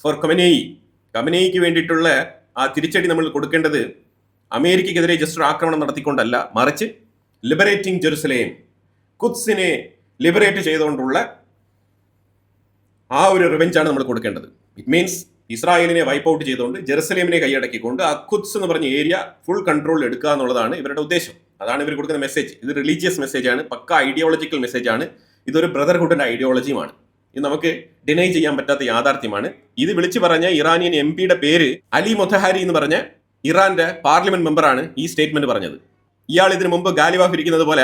for Khamenei. ഖമനേയിക്ക് വേണ്ടിയിട്ടുള്ള ആ തിരിച്ചടി നമ്മൾ കൊടുക്കേണ്ടത് അമേരിക്കയ്ക്കെതിരെ ജസ്റ്റ് ആക്രമണം നടത്തിക്കൊണ്ടല്ല, മറിച്ച് ലിബറേറ്റിംഗ് ജെറുസലേം, ഖുദ്സിനെ ലിബറേറ്റ് ചെയ്തുകൊണ്ടുള്ള ആ ഒരു റിവെഞ്ചാണ് നമ്മൾ കൊടുക്കേണ്ടത്. ഇറ്റ് മീൻസ് ഇസ്രായേലിനെ വൈപ്പ് ഔട്ട് ചെയ്തുകൊണ്ട് ജെറുസലേമിനെ കൈയടക്കിക്കൊണ്ട് ആ ഖുദ്സ് എന്ന് പറഞ്ഞ ഏരിയ ഫുൾ കൺട്രോൾ എടുക്കുക എന്നുള്ളതാണ് ഇവരുടെ ഉദ്ദേശം. അതാണ് ഇവർ കൊടുക്കുന്ന മെസ്സേജ്. ഇത് റിലീജിയസ് മെസ്സേജ് ആണ്, പക്ക ഐഡിയോളജിക്കൽ മെസ്സേജ് ആണ്. ഇതൊരു ബ്രദർഹുഡിന്റെ ഐഡിയോളജിയുമാണ്. ഇത് നമുക്ക് ഡിനൈ ചെയ്യാൻ പറ്റാത്ത യാഥാർത്ഥ്യമാണ്. ഇത് വിളിച്ചു പറഞ്ഞ ഇറാനിയൻ MPയുടെ പേര് അലി മൊത്തഹാരി എന്ന് പറഞ്ഞ ഇറാന്റെ പാർലമെന്റ് മെമ്പറാണ് ഈ സ്റ്റേറ്റ്മെന്റ് പറഞ്ഞത്. ഇയാൾ ഇതിനു മുമ്പ് ഗാലിബാഫ് ഇരിക്കുന്നത് പോലെ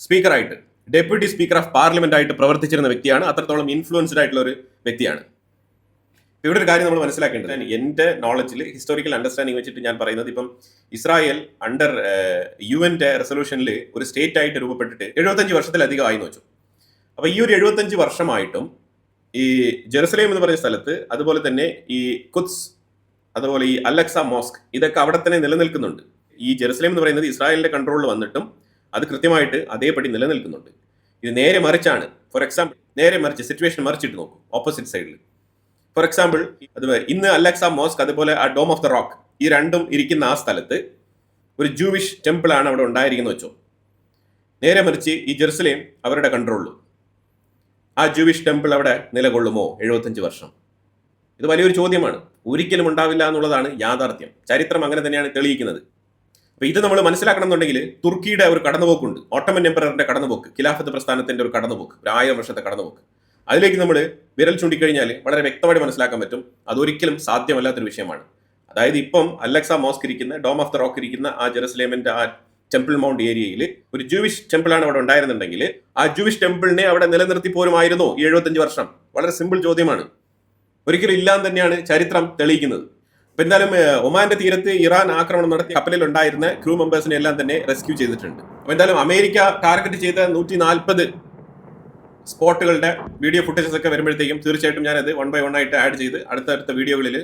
സ്പീക്കറായിട്ട്, ഡെപ്യൂട്ടി സ്പീക്കർ ഓഫ് പാർലമെന്റ് ആയിട്ട് പ്രവർത്തിച്ചിരുന്ന വ്യക്തിയാണ്. അത്രത്തോളം ഇൻഫ്ലുവൻസ്ഡ് ആയിട്ടുള്ള ഒരു വ്യക്തിയാണ്. ഇവിടെ ഒരു കാര്യം നമ്മൾ മനസ്സിലാക്കേണ്ടത്, എൻ്റെ നോളജിൽ ഹിസ്റ്റോറിക്കൽ അണ്ടർസ്റ്റാൻഡിങ് വെച്ചിട്ട് ഞാൻ പറയുന്നത്, ഇപ്പം ഇസ്രായേൽ അണ്ടർ UN-ന്റെ റെസൊല്യൂഷനിൽ ഒരു സ്റ്റേറ്റ് ആയിട്ട് രൂപപ്പെട്ടിട്ട് 75 വർഷത്തിലധികം ആയി എന്ന് വെച്ചു. അപ്പോൾ ഈ ഒരു 75 വർഷമായിട്ടും ഈ ജെറുസലേം എന്ന് പറയുന്ന സ്ഥലത്ത്, അതുപോലെ തന്നെ ഈ ഖുദ്സ്, അതുപോലെ ഈ അലക്സ മോസ്ക്, ഇതൊക്കെ അവിടെ തന്നെ നിലനിൽക്കുന്നുണ്ട്. ഈ ജെറുസലേം എന്ന് പറയുന്നത് ഇസ്രായേലിന്റെ കൺട്രോളിൽ വന്നിട്ടും അത് കൃത്യമായിട്ട് അതേപടി നിലനിൽക്കുന്നുണ്ട്. ഇത് നേരെ മറിച്ചാണ്. ഫോർ എക്സാമ്പിൾ, നേരെ മറിച്ച് സിറ്റുവേഷൻ മറിച്ചിട്ട് നോക്കും, ഓപ്പോസിറ്റ് സൈഡിൽ. ഫോർ എക്സാമ്പിൾ, ഇന്ന് അലക്സ മോസ്ക് അതുപോലെ ആ ഡോം ഓഫ് ദ റോക്ക്, ഈ രണ്ടും ഇരിക്കുന്ന ആ സ്ഥലത്ത് ഒരു ജൂവിഷ് ടെമ്പിൾ ആണ് അവിടെ ഉണ്ടായിരിക്കുന്നത് വെച്ചോ. നേരെ മറിച്ച് ഈ ജെറുസലേം അവരുടെ കൺട്രോളിലും, ആ ജൂവിഷ് ടെമ്പിൾ അവിടെ നിലകൊള്ളുമോ 75 വർഷം? ഇത് വലിയൊരു ചോദ്യമാണ്. ഒരിക്കലും ഉണ്ടാവില്ല എന്നുള്ളതാണ് യാഥാർത്ഥ്യം. ചരിത്രം അങ്ങനെ തന്നെയാണ് തെളിയിക്കുന്നത്. അപ്പൊ ഇത് നമ്മൾ മനസ്സിലാക്കണം എന്നുണ്ടെങ്കിൽ തുർക്കിയുടെ ഒരു കടന്നുപോക്കുണ്ട്, ഓട്ടോമൻ എംപററിന്റെ കടന്നുപോക്ക്, ഖിലാഫത്ത് പ്രസ്ഥാനത്തിന്റെ ഒരു കടന്നുപോക്ക്, ഒരു 1000 വർഷത്തെ കടന്നുപോക്ക്. അതിലേക്ക് നമ്മൾ വിരൽ ചൂണ്ടിക്കഴിഞ്ഞാൽ വളരെ വ്യക്തമായിട്ട് മനസ്സിലാക്കാൻ പറ്റും അതൊരിക്കലും സാധ്യമല്ലാത്തൊരു വിഷയമാണ്. അതായത് ഇപ്പം അലക്സ മോസ്ക് ഇരിക്കുന്ന, ഡോം ഓഫ് ദ റോക്ക് ഇരിക്കുന്ന ആ ജെറുസലേമിന്റെ ആ ടെമ്പിൾ മൗണ്ട് ഏരിയയിൽ ഒരു ജൂവിഷ് ടെമ്പിൾ ആണ് അവിടെ ഉണ്ടായിരുന്നുണ്ടെങ്കിൽ ആ ജൂവിഷ് ടെമ്പിളിനെ അവിടെ നിലനിർത്തി പോരുമായിരുന്നോ 75 വർഷം? വളരെ സിമ്പിൾ ചോദ്യമാണ്. ഒരിക്കലും ഇല്ലാന്ന് തന്നെയാണ് ചരിത്രം തെളിയിക്കുന്നത്. അപ്പൊ എന്തായാലും ഒമാന്റെ തീരത്ത് ഇറാൻ ആക്രമണം നടത്തി കപ്പലിൽ ഉണ്ടായിരുന്ന ക്രൂ മെമ്പേഴ്സിനെ എല്ലാം തന്നെ റെസ്ക്യൂ ചെയ്തിട്ടുണ്ട്. അപ്പൊ എന്തായാലും അമേരിക്ക ടാർഗറ്റ് ചെയ്ത 140 സ്പോട്ടുകളുടെ വീഡിയോ ഫുട്ടേജസ് ഒക്കെ വരുമ്പോഴത്തേക്കും തീർച്ചയായിട്ടും ഞാനത് 1 by 1 ആയിട്ട് ആഡ് ചെയ്ത് അടുത്തടുത്ത വീഡിയോകളിൽ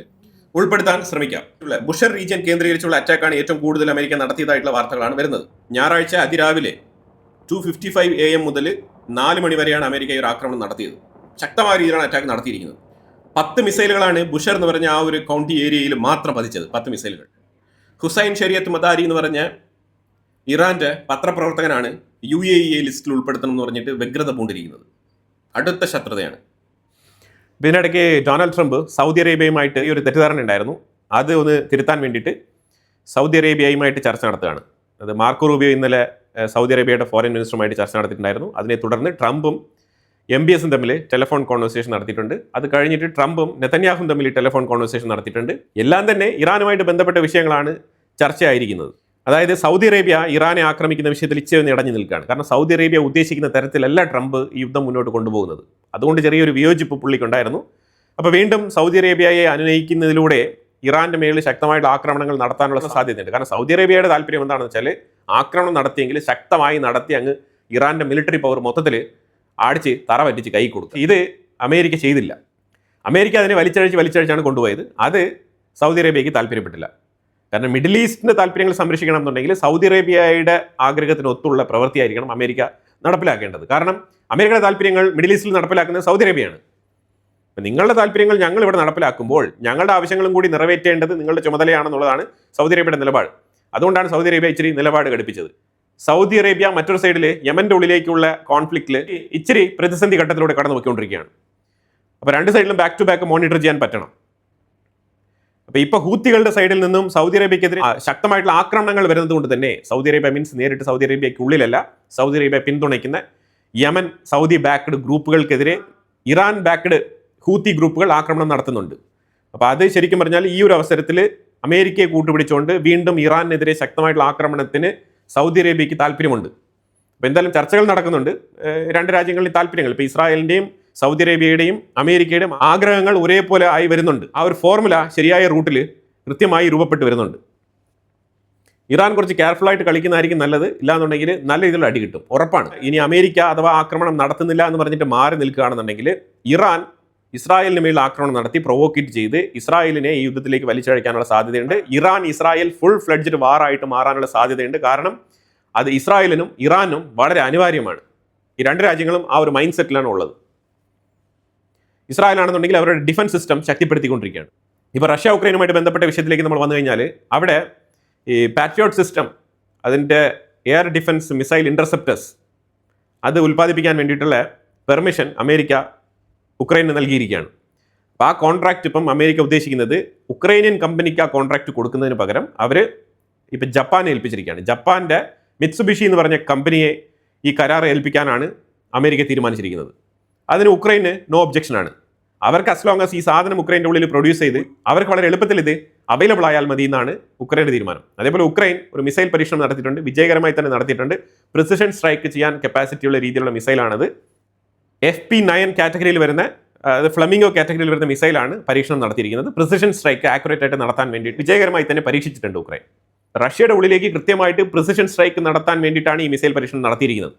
ഉൾപ്പെടുത്താൻ ശ്രമിക്കാം. ബുഷർ റീജിയൻ കേന്ദ്രീകരിച്ചുള്ള അറ്റാക്കാണ് ഏറ്റവും കൂടുതൽ അമേരിക്ക നടത്തിയതായിട്ടുള്ള വാർത്തകളാണ് വരുന്നത്. ഞായറാഴ്ച അതിരാവിലെ 2:55 AM മുതൽ 4 മണി വരെയാണ് അമേരിക്ക ഈ ഒരു ആക്രമണം നടത്തിയത്. ശക്തമായ രീതിയിലാണ് അറ്റാക്ക് നടത്തിയിരിക്കുന്നത്. 10 മിസൈലുകളാണ് ബുഷർ എന്ന് പറഞ്ഞ ആ ഒരു കൗണ്ടി ഏരിയയിൽ മാത്രം പതിച്ചത്. 10 മിസൈലുകൾ. ഹുസൈൻ ഷരിയത്ത് മദാരി എന്ന് പറഞ്ഞ ഇറാന്റെ പത്രപ്രവർത്തകനാണ് UAE ലിസ്റ്റിൽ ഉൾപ്പെടുത്തണം എന്ന് പറഞ്ഞിട്ട് വ്യഗ്രത പൂണ്ടിരിക്കുന്നത്. അടുത്ത ശത്രുതയാണ്. ഇതിനിടയ്ക്ക് ഡൊണാൾഡ് ട്രംപ് സൗദി അറേബ്യയുമായിട്ട് ഈ ഒരു തെറ്റിദ്ധാരണ ഉണ്ടായിരുന്നു. അത് ഒന്ന് തിരുത്താൻ വേണ്ടിയിട്ട് സൗദി അറേബ്യയുമായിട്ട് ചർച്ച നടത്തുകയാണ്. അത് മാർക്കോ റൂബിയോ ഇന്നലെ സൗദി അറേബ്യയുടെ ഫോറിൻ മിനിസ്റ്ററുമായിട്ട് ചർച്ച നടത്തിയിട്ടുണ്ടായിരുന്നു. അതിനെ തുടർന്ന് ട്രംപും MBSും തമ്മിൽ ടെലിഫോൺ കോൺവെർസേഷൻ നടത്തിയിട്ടുണ്ട്. അത് കഴിഞ്ഞിട്ട് ട്രംപും നെതന്യാഹും തമ്മിൽ ടെലിഫോൺ കോൺവെർസേഷൻ നടത്തിയിട്ടുണ്ട്. എല്ലാം തന്നെ ഇറാനുമായിട്ട് ബന്ധപ്പെട്ട വിഷയങ്ങളാണ് ചർച്ചയായിരിക്കുന്നത്. അതായത് സൗദി അറേബ്യ ഇറാനെ ആക്രമിക്കുന്ന വിഷയത്തിൽ ഇച്ചയൊന്ന് ഇടഞ്ഞു നിൽക്കുകയാണ്. കാരണം സൗദി അറേബ്യ ഉദ്ദേശിക്കുന്ന തരത്തിലല്ല ട്രംപ് ഈ യുദ്ധം മുന്നോട്ട് കൊണ്ടുപോകുന്നത്. അതുകൊണ്ട് ചെറിയൊരു വിയോജിപ്പ് പുള്ളിക്കുണ്ടായിരുന്നു. അപ്പോൾ വീണ്ടും സൗദി അറേബ്യയെ അനുനയിക്കുന്നതിലൂടെ ഇറാന്റെ മേളിൽ ശക്തമായിട്ട് ആക്രമണങ്ങൾ നടത്താനുള്ള സാധ്യതയുണ്ട്. കാരണം സൗദി അറേബ്യയുടെ താല്പര്യം എന്താണെന്ന് വെച്ചാൽ ആക്രമണം നടത്തിയെങ്കിൽ ശക്തമായി നടത്തി അങ്ങ് ഇറാന്റെ മിലിറ്ററി പവർ മൊത്തത്തിൽ അടിച്ച് തറ പറ്റിച്ച് കൈ കൊടുക്കും. ഇത് അമേരിക്ക ചെയ്തില്ല. അമേരിക്ക അതിനെ വലിച്ചഴിച്ചാണ് കൊണ്ടുപോയത്. അത് സൗദി അറേബ്യയ്ക്ക് താല്പര്യപ്പെട്ടില്ല. കാരണം മിഡിൽ ഈസ്റ്റിന്റെ താല്പര്യങ്ങൾ സംരക്ഷിക്കണം എന്നുണ്ടെങ്കിൽ സൗദി അറേബ്യയുടെ ആഗ്രഹത്തിന് ഒത്തുള്ള പ്രവൃത്തിയായിരിക്കണം അമേരിക്ക നടപ്പിലാക്കേണ്ടത്. കാരണം അമേരിക്കയുടെ താല്പര്യങ്ങൾ മിഡിൽ ഈസ്റ്റിൽ നടപ്പിലാക്കുന്നത് സൗദി അറേബ്യയാണ്. നിങ്ങളുടെ താല്പര്യങ്ങൾ ഞങ്ങൾ ഇവിടെ നടപ്പിലാക്കുമ്പോൾ ഞങ്ങളുടെ ആവശ്യങ്ങളും കൂടി നിറവേറ്റേണ്ടത് നിങ്ങളുടെ ചുമതലയാണെന്നുള്ളതാണ് സൗദി അറേബ്യയുടെ നിലപാട്. അതുകൊണ്ടാണ് സൗദി അറേബ്യ ഇച്ചിരി നിലപാട് ഘടിപ്പിച്ചത്. സൗദി അറേബ്യ മറ്റൊരു സൈഡിൽ യമന്റെ ഉള്ളിലേക്കുള്ള കോൺഫ്ലിക്റ്റിൽ ഇച്ചിരി പ്രതിസന്ധി ഘട്ടത്തിലൂടെ കടന്നു പോയിക്കൊണ്ടിരിക്കുകയാണ്. അപ്പോൾ രണ്ട് സൈഡിലും ബാക്ക് ടു ബാക്ക് മോണിറ്റർ ചെയ്യാൻ പറ്റണം. അപ്പോൾ ഇപ്പോൾ ഹൂത്തികളുടെ സൈഡിൽ നിന്നും സൗദി അറേബ്യക്കെതിരെ ശക്തമായിട്ടുള്ള ആക്രമണങ്ങൾ വരുന്നത് കൊണ്ട് തന്നെ സൗദി അറേബ്യ മീൻസ് നേരിട്ട് സൗദി അറേബ്യയ്ക്കുള്ളിലല്ല, സൗദി അറേബ്യ പിന്തുണയ്ക്കുന്ന യമൻ സൗദി ബാക്ക്ഡ് ഗ്രൂപ്പുകൾക്കെതിരെ ഇറാൻ ബാക്ക്ഡ് ഹൂത്തി ഗ്രൂപ്പുകൾ ആക്രമണം നടത്തുന്നുണ്ട്. അപ്പോൾ അത് ശരിക്കും പറഞ്ഞാൽ ഈ ഒരു അവസരത്തിൽ അമേരിക്കയെ കൂട്ടുപിടിച്ചുകൊണ്ട് വീണ്ടും ഇറാനെതിരെ ശക്തമായിട്ടുള്ള ആക്രമണത്തിന് സൗദി അറേബ്യയ്ക്ക് താല്പര്യമുണ്ട്. അപ്പോൾ എന്തായാലും ചർച്ചകൾ നടക്കുന്നുണ്ട്. രണ്ട് രാജ്യങ്ങളിൽ താല്പര്യങ്ങൾ, ഇപ്പോൾ ഇസ്രായേലിൻ്റെയും സൗദി അറേബ്യയുടെയും അമേരിക്കയുടെയും ആഗ്രഹങ്ങൾ ഒരേപോലെ ആയി വരുന്നുണ്ട്. ആ ഒരു ഫോർമുല ശരിയായ റൂട്ടിൽ കൃത്യമായി രൂപപ്പെട്ട് വരുന്നുണ്ട്. ഇറാൻ കുറച്ച് കെയർഫുൾ ആയിട്ട് കളിക്കുന്നതായിരിക്കും നല്ലത്. ഇല്ലാന്നുണ്ടെങ്കിൽ നല്ല രീതിയിലുള്ള അടി കിട്ടും, ഉറപ്പാണ്. ഇനി അമേരിക്ക അഥവാ ആക്രമണം നടത്തുന്നില്ല എന്ന് പറഞ്ഞിട്ട് മാറി നിൽക്കുകയാണെന്നുണ്ടെങ്കിൽ ഇറാൻ ഇസ്രായേലിന് മേൽ ആക്രമണം നടത്തി പ്രൊവോക്കേറ്റ് ചെയ്ത് ഇസ്രായേലിനെ ഈ യുദ്ധത്തിലേക്ക് വലിച്ചഴക്കാനുള്ള സാധ്യതയുണ്ട്. ഇറാൻ ഇസ്രായേൽ ഫുൾ ഫ്ലെഡ്ജ്ഡ് വാറായിട്ട് മാറാനുള്ള സാധ്യതയുണ്ട്. കാരണം അത് ഇസ്രായേലിനും ഇറാനും വളരെ അനിവാര്യമാണ്. ഈ രണ്ട് രാജ്യങ്ങളും ആ ഒരു മൈൻഡ് സെറ്റിലാണ് ഉള്ളത്. ഇസ്രായേൽ ആണെന്നുണ്ടെങ്കിൽ അവരുടെ ഡിഫൻസ് സിസ്റ്റം ശക്തിപ്പെടുത്തിക്കൊണ്ടിരിക്കുകയാണ്. ഇപ്പോൾ റഷ്യ ഉക്രൈനുമായിട്ട് ബന്ധപ്പെട്ട വിഷയത്തിലേക്ക് നമ്മൾ വന്നു കഴിഞ്ഞാൽ അവിടെ ഈ പാട്രിയോട്ട് സിസ്റ്റം, അതിൻ്റെ എയർ ഡിഫൻസ് മിസൈൽ ഇൻ്റർസെപ്റ്റേഴ്സ് അത് ഉൽപ്പാദിപ്പിക്കാൻ വേണ്ടിയിട്ടുള്ള പെർമിഷൻ അമേരിക്ക ഉക്രൈന് നൽകിയിരിക്കുകയാണ്. അപ്പോൾ ആ കോൺട്രാക്റ്റ് ഇപ്പം അമേരിക്ക ഉദ്ദേശിക്കുന്നത് ഉക്രൈനിയൻ കമ്പനിക്ക് ആ കോൺട്രാക്റ്റ് കൊടുക്കുന്നതിന് പകരം അവർ ഇപ്പം ജപ്പാനെ ഏൽപ്പിച്ചിരിക്കുകയാണ്. ജപ്പാൻ്റെ മിത്സുബിഷി എന്ന് പറഞ്ഞ കമ്പനിയെ ഈ കരാർ ഏൽപ്പിക്കാനാണ് അമേരിക്ക തീരുമാനിച്ചിരിക്കുന്നത്. അതിന് ഉക്രൈന് നോ ഒബ്ജക്ഷനാണ്. അവർക്ക് അസ് ലോങ് ആസ് ഈ സാധനം ഉക്രൈൻ്റെ ഉള്ളിൽ പ്രൊഡ്യൂസ് ചെയ്ത് അവർക്ക് വളരെ എളുപ്പത്തിൽ ഇത് അവൈലബിൾ ആയാൽ മതി എന്നാണ് ഉക്രൈൻ്റെ തീരുമാനം. അതേപോലെ ഉക്രൈൻ ഒരു മിസൈൽ പരീക്ഷണം നടത്തിയിട്ടുണ്ട്, വിജയകരമായി തന്നെ നടത്തിയിട്ടുണ്ട്. പ്രിസിഷൻ സ്ട്രൈക്ക് ചെയ്യാൻ കപ്പാസിറ്റിയുള്ള രീതിയിലുള്ള മിസൈലാണത്. FP9 കാറ്റഗറിയിൽ വരുന്ന, അത് ഫ്ലമിംഗോ കാറ്റഗറിയിൽ വരുന്ന മിസൈലാണ് പരീക്ഷണം നടത്തിയിരിക്കുന്നത്. പ്രിസിഷൻ സ്ട്രൈക്ക് ആക്യുറേറ്റ് ആയിട്ട് നടത്താൻ വേണ്ടി വിജയകരമായി തന്നെ പരീക്ഷിച്ചിട്ടുണ്ട് ഉക്രൈൻ. റഷ്യയുടെ ഉള്ളിലേക്ക് കൃത്യമായിട്ട് പ്രിസിഷൻ സ്ട്രൈക്ക് നടത്താൻ വേണ്ടിയിട്ടാണ് ഈ മിസൈൽ പരീക്ഷണം നടത്തിയിരിക്കുന്നത്.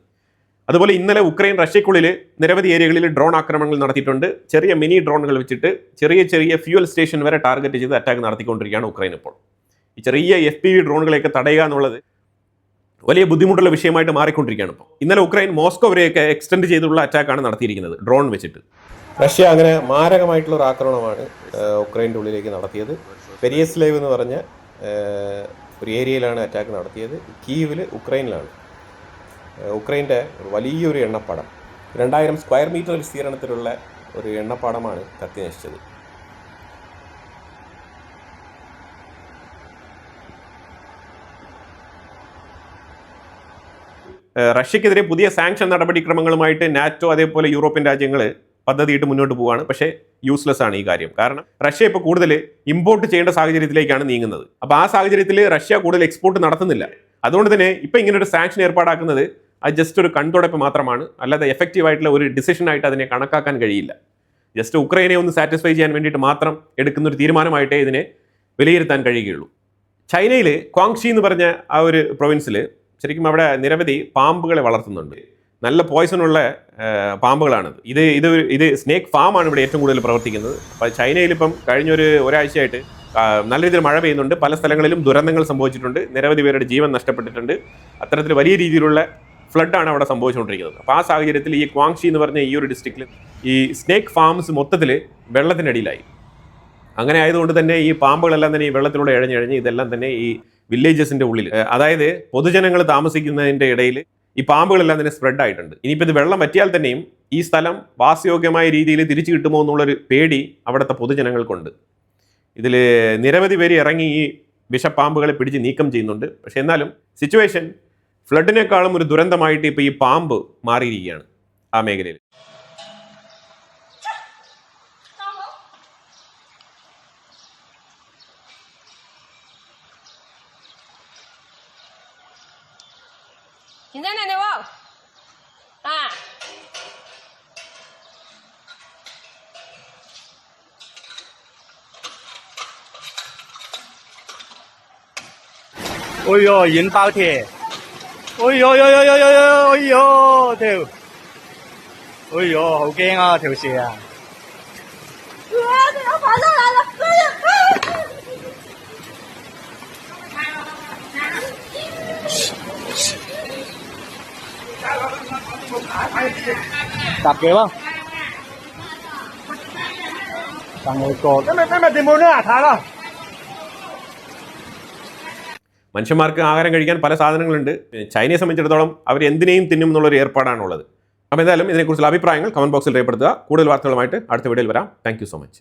അതുപോലെ ഇന്നലെ ഉക്രൈൻ റഷ്യക്കുള്ളിൽ നിരവധി ഏരിയകളിൽ ഡ്രോൺ ആക്രമണങ്ങൾ നടത്തിയിട്ടുണ്ട്. ചെറിയ മിനി ഡ്രോണുകൾ വെച്ചിട്ട് ചെറിയ ഫ്യൂവൽ സ്റ്റേഷൻ വരെ ടാർഗറ്റ് ചെയ്ത് അറ്റാക്ക് നടത്തിക്കൊണ്ടിരിക്കുകയാണ് ഉക്രൈൻ ഇപ്പോൾ. ഈ ചെറിയ FPV ഡ്രോണുകളെയൊക്കെ തടയുക എന്നുള്ളത് വലിയ ബുദ്ധിമുട്ടുള്ള വിഷയമായിട്ട് മാറിക്കൊണ്ടിരിക്കുകയാണ് ഇപ്പോൾ. ഇന്നലെ ഉക്രൈൻ മോസ്കോ വരെയൊക്കെ എക്സ്റ്റെൻഡ് ചെയ്തുള്ള അറ്റാക്കാണ് നടത്തിയിരിക്കുന്നത് ഡ്രോൺ വെച്ചിട്ട്. റഷ്യ അങ്ങനെ മാരകമായിട്ടുള്ള ഒരു ആക്രമണമാണ് ഉക്രൈൻ്റെ ഉള്ളിലേക്ക് നടത്തിയത്. പെരിയസ്ലേവ് എന്ന് പറഞ്ഞ ഒരു ഏരിയയിലാണ് അറ്റാക്ക് നടത്തിയത്. കീവിൽ ഉക്രൈനിലാണ്. ഉക്രൈൻ്റെ വലിയൊരു എണ്ണപ്പാടം, 2000 സ്ക്വയർ മീറ്റർ വിസ്തീർണത്തിലുള്ള ഒരു എണ്ണപ്പാടമാണ് കത്തി നശിച്ചത്. റഷ്യക്കെതിരെ പുതിയ സാങ്ഷൻ നടപടിക്രമങ്ങളുമായിട്ട് നാറ്റോ അതേപോലെ യൂറോപ്യൻ രാജ്യങ്ങൾ പദ്ധതിയിട്ട് മുന്നോട്ട് പോവുകയാണ്. പക്ഷേ യൂസ്ലെസ് ആണ് ഈ കാര്യം. കാരണം റഷ്യ ഇപ്പോൾ കൂടുതൽ ഇമ്പോർട്ട് ചെയ്യേണ്ട സാഹചര്യത്തിലേക്കാണ് നീങ്ങുന്നത്. അപ്പോൾ ആ സാഹചര്യത്തിൽ റഷ്യ കൂടുതൽ എക്സ്പോർട്ട് നടത്തുന്നില്ല. അതുകൊണ്ട് തന്നെ ഇപ്പോൾ ഇങ്ങനെ ഒരു സാങ്ഷൻ ഏർപ്പാടാക്കുന്നത് അത് ജസ്റ്റ് ഒരു കൺതുടപ്പ് മാത്രമാണ്. അല്ലാതെ എഫക്റ്റീവായിട്ടുള്ള ഒരു ഡിസിഷനായിട്ട് അതിനെ കണക്കാക്കാൻ കഴിയില്ല. ജസ്റ്റ് ഉക്രൈനെ ഒന്ന് സാറ്റിസ്ഫൈ ചെയ്യാൻ വേണ്ടിയിട്ട് മാത്രം എടുക്കുന്ന ഒരു തീരുമാനമായിട്ടേ ഇതിനെ വിലയിരുത്താൻ കഴിയുകയുള്ളൂ. ചൈനയിൽ ക്വാങ്ഷി എന്ന് പറഞ്ഞ ആ ഒരു പ്രൊവിൻസിൽ ശരിക്കും അവിടെ നിരവധി പാമ്പുകളെ വളർത്തുന്നുണ്ട്. നല്ല പോയ്സണുള്ള പാമ്പുകളാണ്. ഇത് സ്നേക്ക് ഫാമാണ് ഇവിടെ ഏറ്റവും കൂടുതൽ പ്രവർത്തിക്കുന്നത്. അപ്പോൾ ചൈനയിൽ ഇപ്പം കഴിഞ്ഞൊരാഴ്ചയായിട്ട് നല്ല രീതിയിൽ മഴ പെയ്യുന്നുണ്ട്, പല സ്ഥലങ്ങളിലും ദുരന്തങ്ങൾ സംഭവിച്ചിട്ടുണ്ട്, നിരവധി പേരുടെ ജീവൻ നഷ്ടപ്പെട്ടിട്ടുണ്ട്. അത്തരത്തിൽ വലിയ രീതിയിലുള്ള ഫ്ലഡാണ് അവിടെ സംഭവിച്ചുകൊണ്ടിരിക്കുന്നത്. അപ്പോൾ ആ സാഹചര്യത്തിൽ ഈ ക്വാങ്ഷി എന്ന് പറഞ്ഞ ഈ ഒരു ഡിസ്ട്രിക്റ്റിൽ ഈ സ്നേക്ക് ഫാംസ് മൊത്തത്തിൽ വെള്ളത്തിനടിയിലായി. അങ്ങനെ ആയതുകൊണ്ട് തന്നെ ഈ പാമ്പുകളെല്ലാം തന്നെ ഈ വെള്ളത്തിലൂടെ ഇഴഞ്ഞിഴഞ്ഞ് ഇതെല്ലാം തന്നെ ഈ വില്ലേജസിന്റെ ഉള്ളിൽ, അതായത് പൊതുജനങ്ങൾ താമസിക്കുന്നതിന്റെ ഇടയിൽ ഈ പാമ്പുകളെല്ലാം തന്നെ സ്പ്രെഡ് ആയിട്ടുണ്ട്. ഇനിയിപ്പോൾ ഇത് വെള്ളം പറ്റിയാൽ തന്നെയും ഈ സ്ഥലം വാസയോഗ്യമായ രീതിയിൽ തിരിച്ചു കിട്ടുമോ എന്നുള്ളൊരു പേടി അവിടുത്തെ പൊതുജനങ്ങൾക്കുണ്ട്. ഇതിൽ നിരവധി പേര് ഇറങ്ങി ഈ വിഷപ്പാമ്പുകളെ പിടിച്ച് നീക്കം ചെയ്യുന്നുണ്ട്. പക്ഷെ എന്നാലും സിറ്റുവേഷൻ ഫ്ലഡിനേക്കാളും ഒരു ദുരന്തമായിട്ട് ഇപ്പോൾ ഈ പാമ്പ് മാറിയിരിക്കുകയാണ് ആ മേഖലയിൽ.你在哪呢？我啊。哎呦，引爆鐵！哎呦呦呦呦呦呦！哎呦條，哎呦好驚啊條蛇啊！哥，这要爬上来了！哎呀！搭嘅咯，但係個，你冇呢睇啦。മനുഷ്യന്മാർക്ക് ആഹാരം കഴിക്കാൻ പല സാധനങ്ങളുണ്ട്. ചൈനയെ സംബന്ധിച്ചിടത്തോളം അവർ എന്തിനേയും തിന്നും എന്നുള്ളൊരു ഏർപ്പാടാണുള്ളത്. അപ്പോൾ എന്തായാലും ഇതിനെക്കുറിച്ചുള്ള അഭിപ്രായങ്ങൾ കമന്റ് ബോക്സിൽ രേഖപ്പെടുത്തുക. കൂടുതൽ വാർത്തകളുമായിട്ട് അടുത്ത വീഡിയോയിൽ വരാം. Thank you so much.